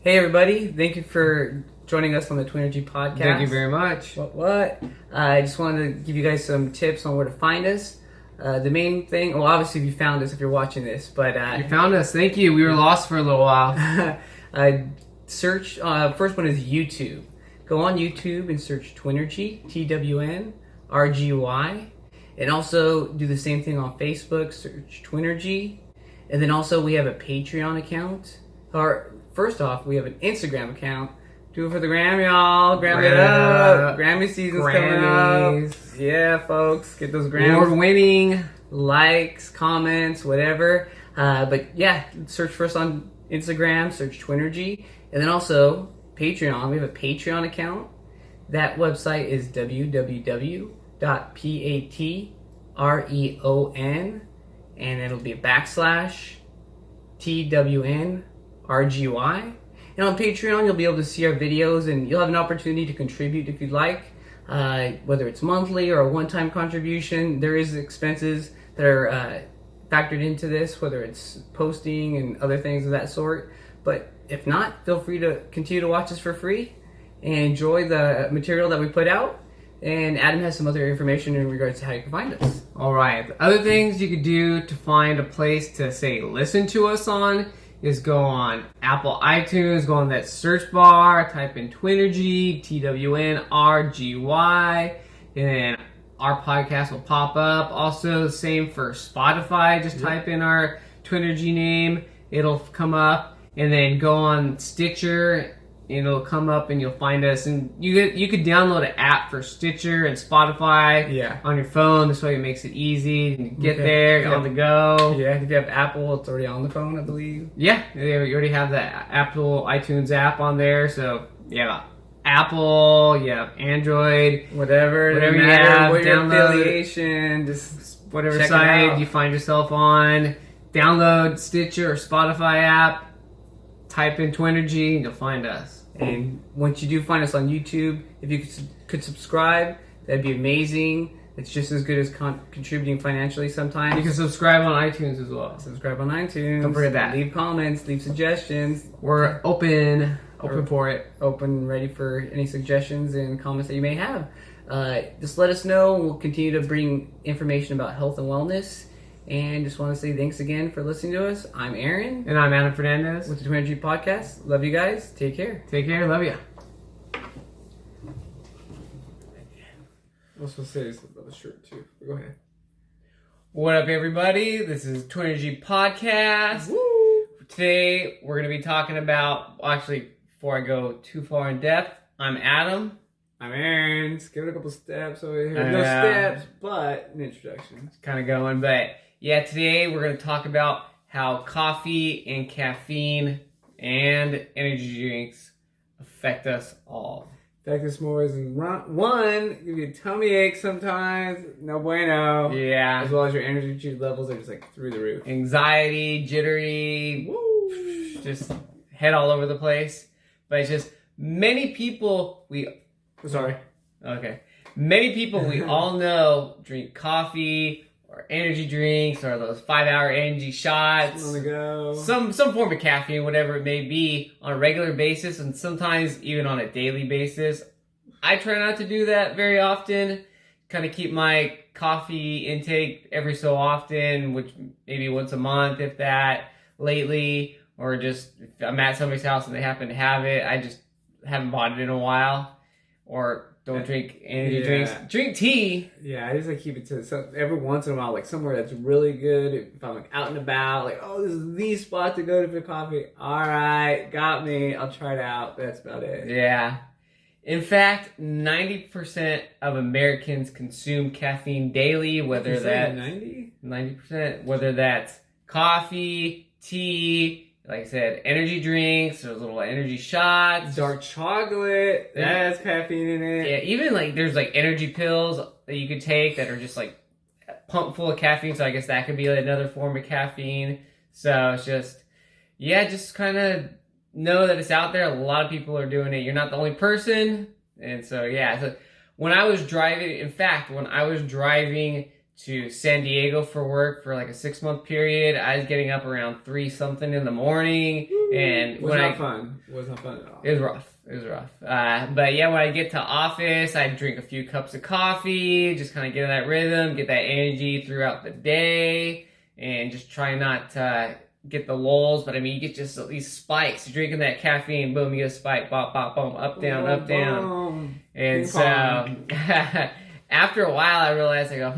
Hey everybody, thank you for joining us on the TWNRGY Podcast. Thank you very much. What? I just wanted to give you guys some tips on where to find us. The main thing, well, obviously you found us if you're watching this, but... you found us, thank you. We were lost for a little while. Search, first one is YouTube. Go on YouTube and search TWNRGY, TWNRGY. And also do the same thing on Facebook, search TWNRGY. And then also we have a Patreon account. Or first off, we have an Instagram account. Do it for the gram, y'all. Gram it up. Grammy season's coming up. Yeah, folks. Get those grams. Award-winning. Likes, comments, whatever. But yeah, search for us on Instagram. Search TWNRGY. And then also, Patreon. We have a Patreon account. That website is www.patreon. And it'll be /TWNRGY. And on Patreon, you'll be able to see our videos, and you'll have an opportunity to contribute if you'd like, whether it's monthly or a one-time contribution. There is expenses that are factored into this, whether it's posting and other things of that sort. But if not, feel free to continue to watch us for free and enjoy the material that we put out. And Adam has some other information in regards to how you can find us. All right. The other things you could do to find a place to, say, listen to us on is go on Apple iTunes, go on that search bar, type in TWNRGY, TWNRGY, and then our podcast will pop up. Also, the same for Spotify. Just type in our TWNRGY name. It'll come up. And then go on Stitcher. It'll come up and you'll find us, and you could download an app for Stitcher and Spotify on your phone. This way it makes it easy. You get there, you're on the go. Yeah, if you have Apple, it's already on the phone, I believe. Yeah, you already have the Apple iTunes app on there. So yeah, Apple, Android, whatever you have, what your affiliation, just whatever site you find yourself on. Download Stitcher or Spotify app. Type in TWNRGY and you'll find us. And once you do find us on YouTube, if you could subscribe, that'd be amazing. It's just as good as contributing financially sometimes. You can subscribe on iTunes as well. Subscribe on iTunes. Don't forget that. Leave comments, leave suggestions. We're open for it. Open, ready for any suggestions and comments that you may have. Just let us know. We'll continue to bring information about health and wellness. And just want to say thanks again for listening to us. I'm Aaron. And I'm Adam Fernandez. With the TWNRGY Podcast. Love you guys. Take care. Take care. Love you. I was supposed to say this about the shirt too. Go ahead. What up, everybody? This is TWNRGY Podcast. Woo! Today, we're going to be talking about... Actually, before I go too far in depth, I'm Adam. I'm Aaron. Just give it a couple steps over here. No steps, but an introduction. It's kind of going, but... Yeah, today we're going to talk about how coffee and caffeine and energy drinks affect us all. Affect us more as in one, give you a tummy ache sometimes, no bueno. Yeah. As well as your energy levels are just like through the roof. Anxiety, jittery, woo, just head all over the place. But it's just many people Many people we all know drink coffee or energy drinks, or those 5-hour energy shots. On the go. Some form of caffeine, whatever it may be, on a regular basis, and sometimes even on a daily basis. I try not to do that very often. Kind of keep my coffee intake every so often, which maybe once a month, if that, lately. Or just, if I'm at somebody's house and they happen to have it, I just haven't bought it in a while. Or... don't drink energy drinks. Drink tea. Yeah, I just like keep it to every once in a while, like somewhere that's really good. If I'm like out and about, like, oh, this is the spot to go to for coffee. All right, got me. I'll try it out. That's about it. Yeah. In fact, 90% of Americans consume caffeine daily, whether that's 90%, whether that's coffee, tea, like I said, energy drinks, there's little energy shots. Dark chocolate, that has caffeine in it. Yeah, even like there's like energy pills that you could take that are just like pumped full of caffeine, so I guess that could be like another form of caffeine. So it's just, just kind of know that it's out there. A lot of people are doing it. You're not the only person. And so, so when I was driving to San Diego for work for like a 6-month period. I was getting up around 3 something in the morning, and It was not fun. It was not fun at all. It was rough. But yeah, when I get to office, I drink a few cups of coffee, just kind of get in that rhythm, get that energy throughout the day, and just try not to get the lulls. But I mean, you get just these spikes. You're drinking that caffeine, boom, you get a spike, bop, bop, boom, up, down, up, down. And so after a while, I realized, I go,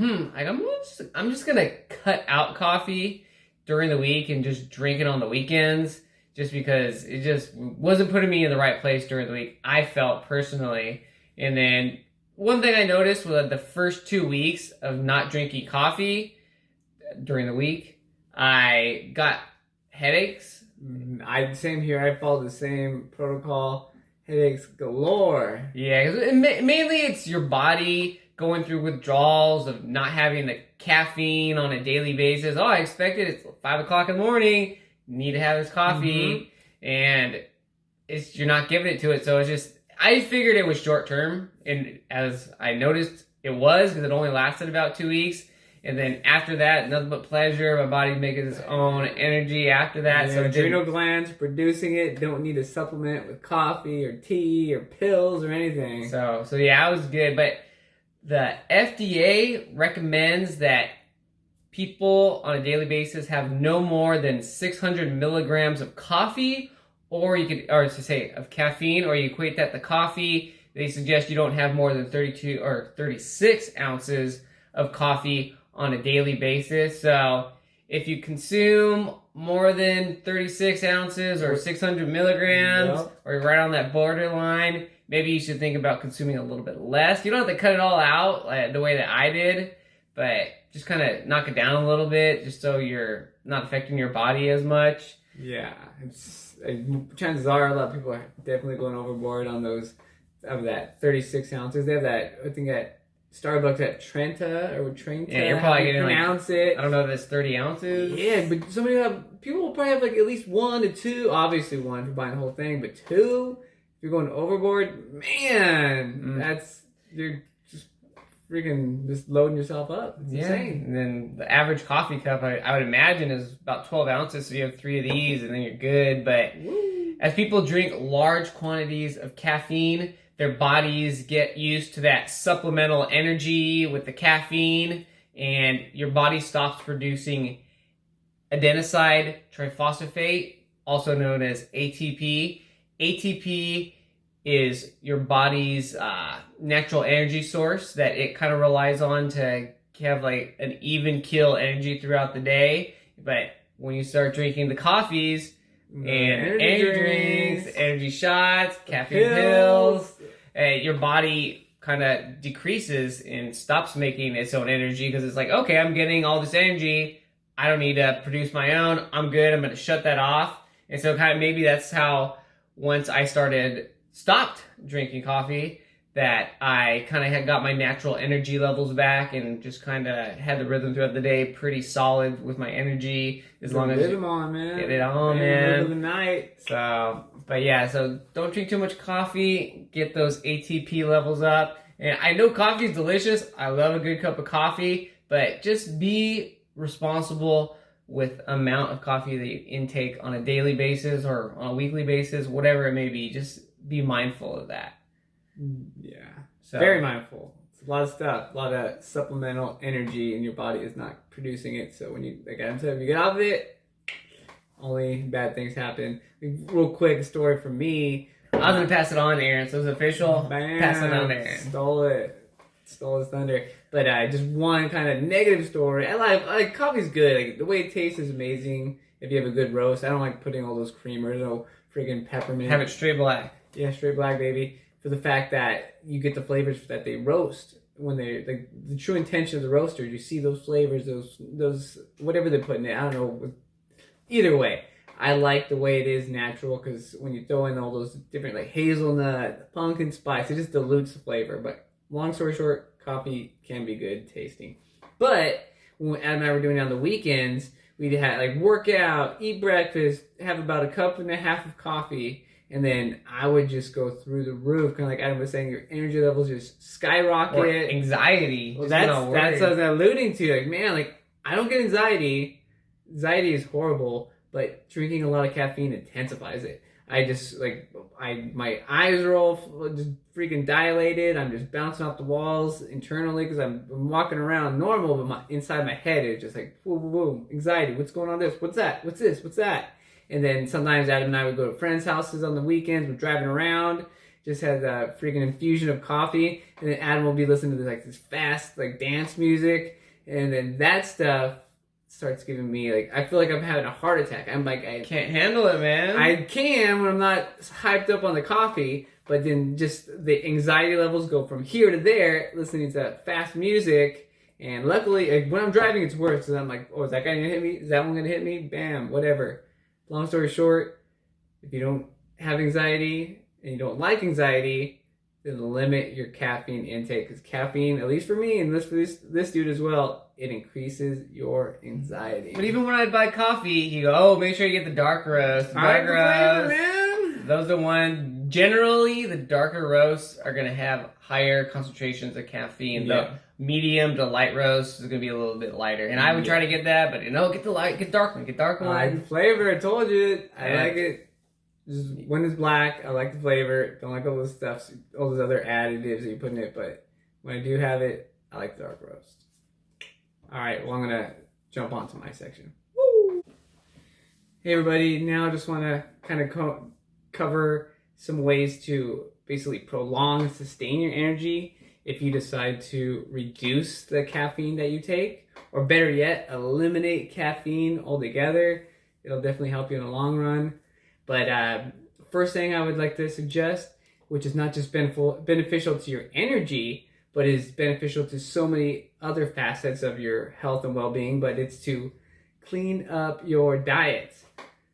I'm just gonna cut out coffee during the week and just drink it on the weekends, just because it just wasn't putting me in the right place during the week, I felt personally. And then one thing I noticed was the first 2 weeks of not drinking coffee during the week, I got headaches. Same here. I followed the same protocol. Headaches galore. Yeah, 'cause mainly it's your body going through withdrawals of not having the caffeine on a daily basis. Oh, I expected it's 5 o'clock in the morning. Need to have this coffee, and you're not giving it to it. So it's just, I figured it was short term, and as I noticed, it was, because it only lasted about 2 weeks. And then after that, nothing but pleasure. My body's making its own energy after that. Yeah, so adrenal glands producing it. Don't need a supplement with coffee or tea or pills or anything. So yeah, I was good. But the FDA recommends that people on a daily basis have no more than 600 milligrams of coffee, of caffeine, or you equate that to coffee. They suggest you don't have more than 32 or 36 ounces of coffee on a daily basis. So if you consume more than 36 ounces or 600 milligrams, or you're right on that borderline, maybe you should think about consuming a little bit less. You don't have to cut it all out the way that I did, but just kind of knock it down a little bit, just so you're not affecting your body as much. Yeah, chances are a lot of people are definitely going overboard on those, of that 36 ounces. They have that, I think, at Starbucks at Trenta. Yeah, you're probably getting pronounce it. I don't know if it's 30 ounces. Yeah, but people will probably have like at least 1 to 2. Obviously 1 if you're buying the whole thing, but 2 if you're going overboard. Man, you're just freaking just loading yourself up. It's insane. And then the average coffee cup, I would imagine, is about 12 ounces. So you have 3 of these, and then you're good. But as people drink large quantities of caffeine, their bodies get used to that supplemental energy with the caffeine, and your body stops producing adenosine triphosphate, also known as ATP. ATP is your body's natural energy source that it kind of relies on to have like an even keel energy throughout the day. But when you start drinking the coffees and energy drinks, energy shots, caffeine pills, your body kind of decreases and stops making its own energy, because it's like, okay, I'm getting all this energy, I don't need to produce my own, I'm good, I'm going to shut that off. And so kind of maybe that's how, once I stopped drinking coffee, that I kind of had got my natural energy levels back, and just kind of had the rhythm throughout the day pretty solid with my energy, as long as get it on, man. Get it on, man. Middle of the night. So, but yeah, so don't drink too much coffee. Get those ATP levels up. And I know coffee is delicious. I love a good cup of coffee, but just be responsible with amount of coffee that you intake on a daily basis or on a weekly basis, whatever it may be. Just be mindful of that. Yeah. So, very mindful. It's a lot of stuff, a lot of supplemental energy, and your body is not producing it. So when you, like I said, if you get out of it, only bad things happen. Real quick story from me. I was going to pass it on to Aaron, so it's official. Bam, Pass it on to Aaron. Stole his thunder. But just one kind of negative story. I like coffee's good. Like, the way it tastes is amazing if you have a good roast. I don't like putting all those creamers, no friggin' peppermint. Have it straight black. Yeah, straight black, baby. For the fact that you get the flavors that they roast. When they, like, the true intention of the roaster, you see those flavors, those whatever they're putting in. I don't know. Either way, I like the way it is natural, because when you throw in all those different, like, hazelnut, pumpkin spice, it just dilutes the flavor. But long story short, coffee can be good tasting. But when Adam and I were doing it on the weekends, we'd have, like, work out, eat breakfast, have about a cup and a half of coffee, and then I would just go through the roof, kind of like Adam was saying, your energy levels just skyrocket. Or anxiety. Well, that's what I was alluding to. Like, man, like I don't get anxiety. Anxiety is horrible, but drinking a lot of caffeine intensifies it. I just my eyes are all just freaking dilated. I'm just bouncing off the walls internally because I'm walking around normal, but inside my head it's just like boom, boom, boom, anxiety. What's going on? What's that? What's this? What's that? And then sometimes Adam and I would go to friends' houses on the weekends. We're driving around, just had a freaking infusion of coffee, and then Adam will be listening to this fast dance music, and then that stuff starts giving me I feel like I'm having a heart attack. I'm like, I can't handle it, man. I can when I'm not hyped up on the coffee, but then just the anxiety levels go from here to there listening to fast music. And luckily, when I'm driving, it's worse. So I'm like, oh, is that guy gonna hit me? Is that one gonna hit me? Bam, whatever. Long story short, if you don't have anxiety and you don't like anxiety, then limit your caffeine intake, because caffeine, at least for me and this dude as well, it increases your anxiety. But even when I buy coffee, you go, oh, make sure you get the dark roast. Dark roast, man. Those are the ones. Generally, the darker roasts are going to have higher concentrations of caffeine. Yeah. The medium to light roast is going to be a little bit lighter. And I would try to get that, but get dark one. I like the flavor. I told you. I like it. Just when it's black, I like the flavor. Don't like all those stuff, all those other additives that you put in it. But when I do have it, I like the dark roast. All right, well, I'm gonna jump on to my section. Woo! Hey, everybody. Now I just want to kind of cover some ways to basically prolong and sustain your energy if you decide to reduce the caffeine that you take, or better yet, eliminate caffeine altogether. It'll definitely help you in the long run. But first thing I would like to suggest, which is not just beneficial to your energy, but is beneficial to so many other facets of your health and well-being, but it's to clean up your diet.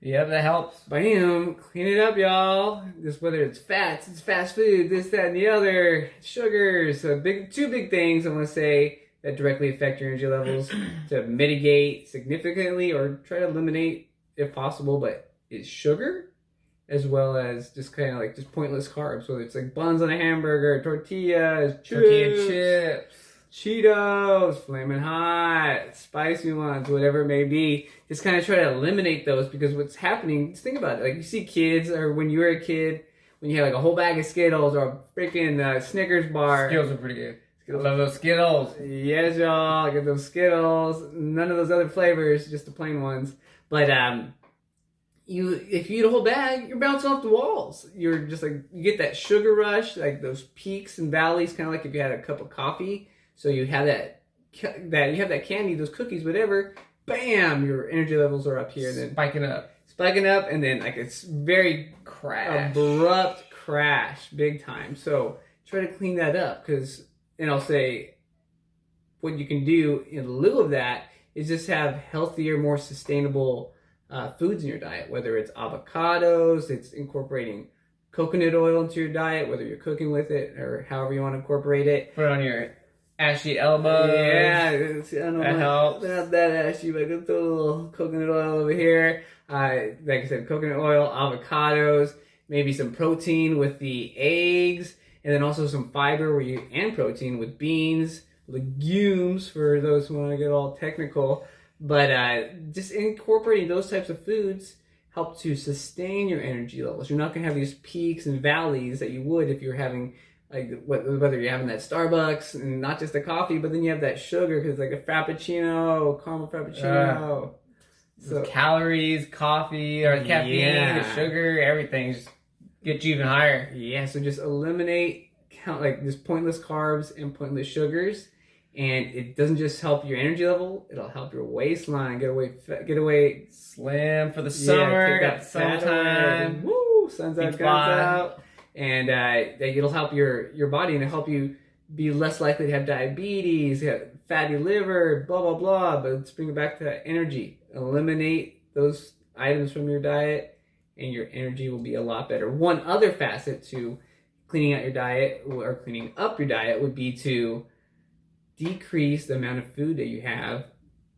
Yep, that helps. Bam! Clean it up, y'all. Just whether it's fats, it's fast food, this, that, and the other, sugars. So two big things I want to say that directly affect your energy levels to mitigate significantly or try to eliminate if possible, but is sugar, as well as just kind of just pointless carbs, whether it's buns on a hamburger, tortilla chips, Cheetos, Flamin' Hot, spicy ones, whatever it may be. Just kind of try to eliminate those, because what's happening, just think about it. You see kids, or when you were a kid, when you had a whole bag of Skittles or a freaking Snickers bar. Skittles are pretty good. I love those Skittles. Yes, y'all. Get those Skittles. None of those other flavors, just the plain ones. But if you eat a whole bag, you're bouncing off the walls. You're just you get that sugar rush, those peaks and valleys, kind of like if you had a cup of coffee. So you have that you have that candy, those cookies, whatever. Bam, your energy levels are up here, then spiking up, and then it's very abrupt crash, big time. So try to clean that up, and I'll say what you can do in lieu of that is just have healthier, more sustainable foods in your diet, whether it's avocados, it's incorporating coconut oil into your diet, whether you're cooking with it or however you want to incorporate it. Put it on your ashy elbows. Yeah, I don't that know, helps. They're not that ashy, but just throw a little coconut oil over here. Like I said, coconut oil, avocados, maybe some protein with the eggs, and then also some fiber and protein with beans, legumes for those who want to get all technical. But just incorporating those types of foods help to sustain your energy levels. You're not going to have these peaks and valleys that you would if you're having, whether you're having that Starbucks and not just the coffee, but then you have that sugar, because a frappuccino, caramel frappuccino. So calories, coffee, or caffeine, the sugar, everything just gets you even higher. Yeah, so just eliminate just pointless carbs and pointless sugars. And it doesn't just help your energy level; it'll help your waistline get away slim for the summer. Got summertime. Woo! Sun's out, guns out, and it'll help your body, and it'll help you be less likely to have diabetes, have fatty liver, blah blah blah. But let's bring it back to energy. Eliminate those items from your diet, and your energy will be a lot better. One other facet to cleaning out your diet, or cleaning up your diet, would be to decrease the amount of food that you have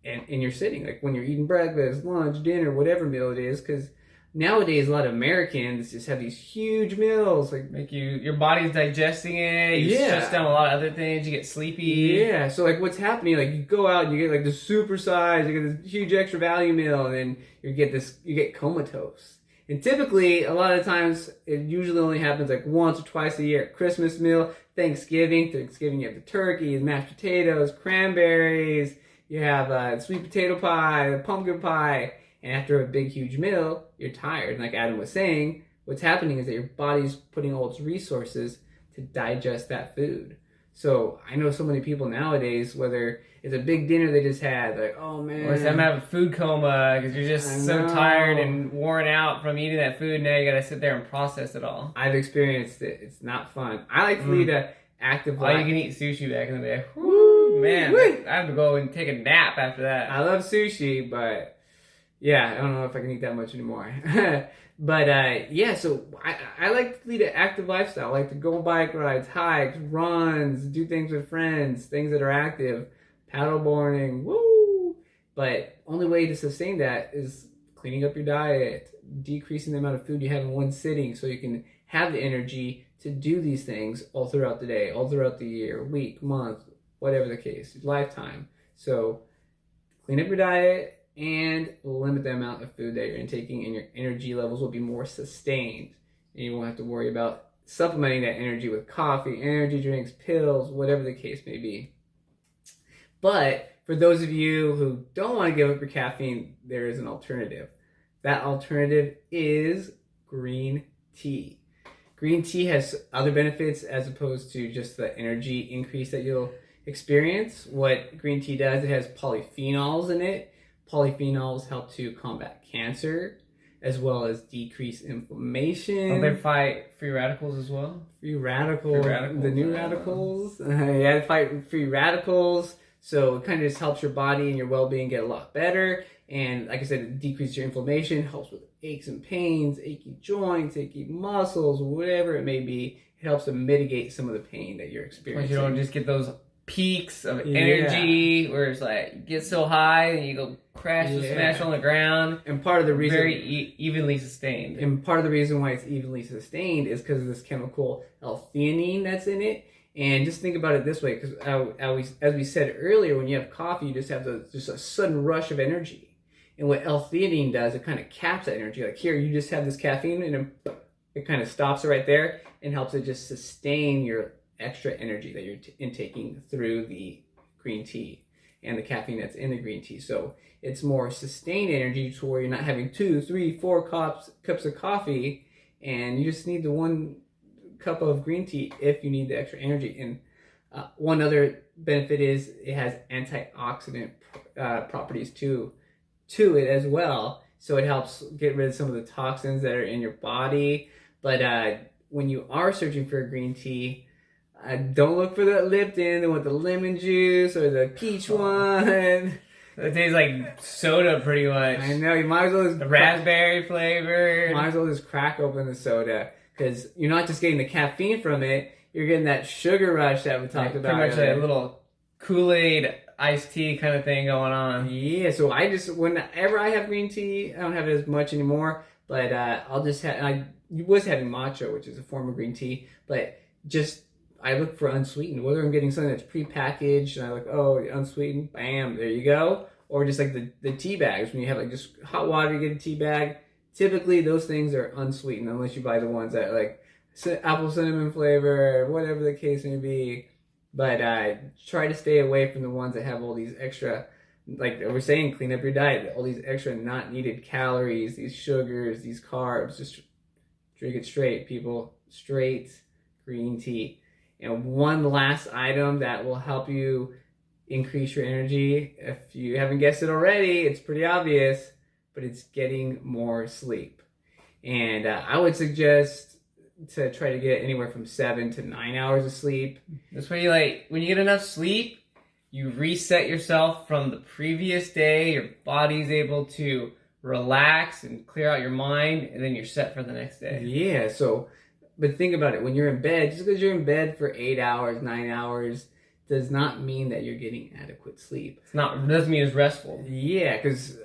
in your sitting, when you're eating breakfast, lunch, dinner, whatever meal it is, because nowadays a lot of Americans just have these huge meals, like Make your body's digesting it. You stress down a lot of other things. You get sleepy. yeah. So like what's happening? Like you go out and you get like the super size, you get this huge extra value meal, and then you get comatose. And typically, a lot of times, it usually only happens like once or twice a year. Christmas meal, Thanksgiving you have the turkey, mashed potatoes, cranberries. You have sweet potato pie, pumpkin pie. And after a big, huge meal, you're tired. And like Adam was saying, what's happening is that your body's putting all its resources to digest that food. So I know so many people nowadays, whether it's a big dinner they just had, like, oh man. Or some have a food coma because you're just so tired and worn out from eating that food. Now you got to sit there and process it all. I've experienced it. It's not fun. I like to lead a active life. Oh, you can eat sushi back in the day. Woo, man. I have to go and take a nap after that. I love sushi, but yeah, I don't know if I can eat that much anymore. But yeah, so I like to lead an active lifestyle. I like to go on bike rides, hikes, runs, do things with friends, things that are active, paddleboarding, woo! But only way to sustain that is cleaning up your diet, decreasing the amount of food you have in one sitting so you can have the energy to do these things all throughout the day, all throughout the year, week, month, whatever the case, lifetime. So clean up your diet and limit the amount of food that you're intaking, and your energy levels will be more sustained. And you won't have to worry about supplementing that energy with coffee, energy drinks, pills, whatever the case may be. But for those of you who don't want to give up your caffeine, there is an alternative. That alternative is green tea. Green tea has other benefits as opposed to just the energy increase that you'll experience. What green tea does, it has polyphenols in it. Polyphenols help to combat cancer as well as decrease inflammation. Don't they fight free radicals as well? Free radicals, the new radicals. Yeah, fight free radicals. So it kind of just helps your body and your well-being get a lot better. And like I said, it decreases your inflammation, helps with aches and pains, achy joints, achy muscles, whatever it may be. It helps to mitigate some of the pain that you're experiencing. You don't just get those peaks of energy where it's like you get so high and you go crash and smash on the ground. And part of the reason very evenly sustained. And part of the reason why it's evenly sustained is because of this chemical L-theanine that's in it. And just think about it this way, because as we said earlier, when you have coffee, you just have just a sudden rush of energy. And what L-theanine does, it kind of caps that energy. Like here, you just have this caffeine, and it kind of stops it right there and helps it just sustain your extra energy that you're intaking through the green tea and the caffeine that's in the green tea. So it's more sustained energy to where you're not having 2, 3, 4 cups of coffee, and you just need the 1 cup of green tea if you need the extra energy. And one other benefit is it has antioxidant properties to it as well. So it helps get rid of some of the toxins that are in your body. But when you are searching for a green tea, don't look for the Lipton with the lemon juice or the peach one. It tastes like soda pretty much. I know, you might as well just the raspberry flavor. Might as well just crack open the soda, because you're not just getting the caffeine from it, you're getting that sugar rush that we talked about. Pretty much a little Kool-Aid iced tea kind of thing going on. Yeah, so whenever I have green tea, I don't have it as much anymore, but I'll just have, I was having matcha, which is a form of green tea, but just, I look for unsweetened. Whether I'm getting something that's pre-packaged, and I look, oh, unsweetened, bam, there you go. Or just like the tea bags, when you have like just hot water, you get a tea bag. Typically, those things are unsweetened, unless you buy the ones that are like apple cinnamon flavor, whatever the case may be. But try to stay away from the ones that have all these extra, like we're saying, clean up your diet, all these extra not needed calories, these sugars, these carbs. Just drink it straight, people. Straight green tea. And one last item that will help you increase your energy, if you haven't guessed it already, it's pretty obvious, but it's getting more sleep. And I would suggest to try to get anywhere from 7 to 9 hours of sleep. This way, when you get enough sleep, you reset yourself from the previous day. Your body's able to relax and clear out your mind, and then you're set for the next day. Yeah, but think about it. When you're in bed, just because you're in bed for 8 hours, 9 hours, does not mean that you're getting adequate sleep. It doesn't mean it's restful. Yeah, because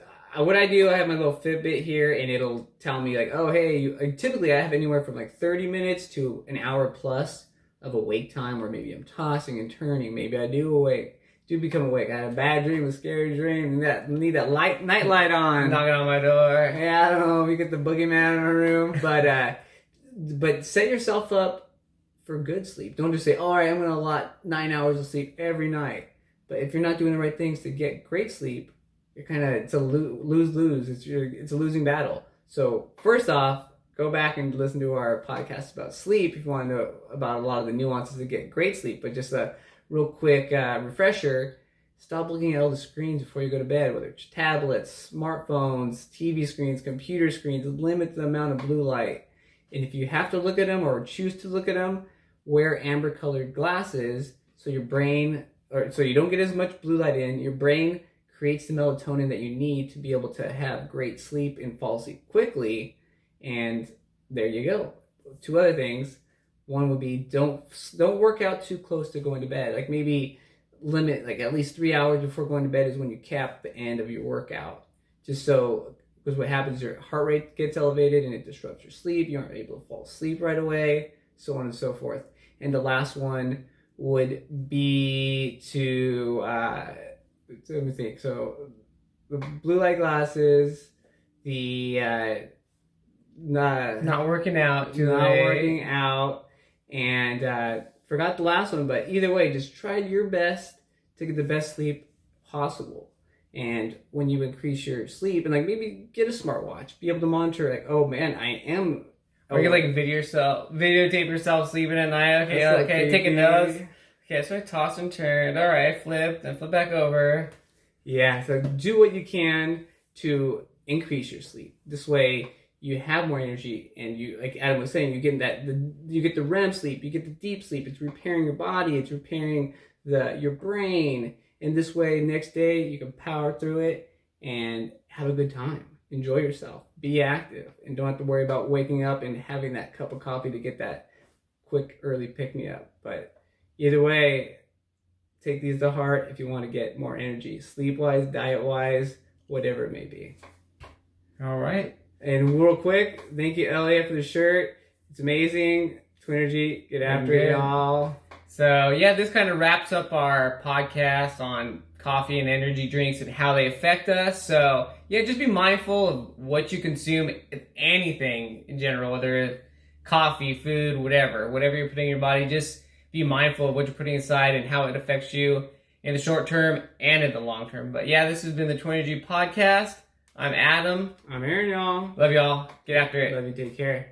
what I do, I have my little Fitbit here, and it'll tell me like, oh, hey, typically I have anywhere from like 30 minutes to an hour plus of awake time, where maybe I'm tossing and turning. Maybe I do become awake. I had a bad dream, a scary dream, and need that night light on. Knocking on my door. Yeah, I don't know if you get the boogeyman in our room, but set yourself up for good sleep. Don't just say, all right, I'm going to allot 9 hours of sleep every night. But if you're not doing the right things to get great sleep, it's a lose-lose. It's a losing battle. So first off, go back and listen to our podcast about sleep if you want to know about a lot of the nuances to get great sleep. But just a real quick refresher, stop looking at all the screens before you go to bed, whether it's tablets, smartphones, TV screens, computer screens. Limit the amount of blue light. And if you have to look at them or choose to look at them, wear amber-colored glasses so you don't get as much blue light in. Your brain creates the melatonin that you need to be able to have great sleep and fall asleep quickly. And there you go. 2 other things. One would be don't work out too close to going to bed. Like maybe limit like at least 3 hours before going to bed is when you cap the end of your workout. Because what happens is your heart rate gets elevated and it disrupts your sleep. You aren't able to fall asleep right away, so on and so forth. And the last one would be to let me think. So the blue light glasses, the Not working out too not late. working out, and forgot the last one. But either way, just try your best to get the best sleep possible. And when you increase your sleep, and like maybe get a smartwatch, be able to monitor like, oh man, I am. Or you can like videotape yourself sleeping at night. Okay, That's so okay, creepy. taking notes. Okay, so I tossed and turned. All right, flip, then flip back over. Yeah, so do what you can to increase your sleep. This way, you have more energy, and you, like Adam was saying, you get the REM sleep, you get the deep sleep. It's repairing your body, it's repairing your brain. And this way, next day you can power through it and have a good time. Enjoy yourself. Be active, and don't have to worry about waking up and having that cup of coffee to get that quick early pick me up. But either way, take these to heart if you want to get more energy, sleep-wise, diet-wise, whatever it may be. All right. And real quick, thank you, Elliot, for the shirt. It's amazing. TWNRGY, get after it, y'all. So, yeah, this kind of wraps up our podcast on coffee and energy drinks and how they affect us. So, yeah, just be mindful of what you consume, if anything in general, whether it's coffee, food, whatever you're putting in your body. Just be mindful of what you're putting inside and how it affects you in the short term and in the long term. But, yeah, this has been the TWNRGY Podcast. I'm Adam. I'm Aaron, y'all. Love y'all. Get after it. Love you. Take care.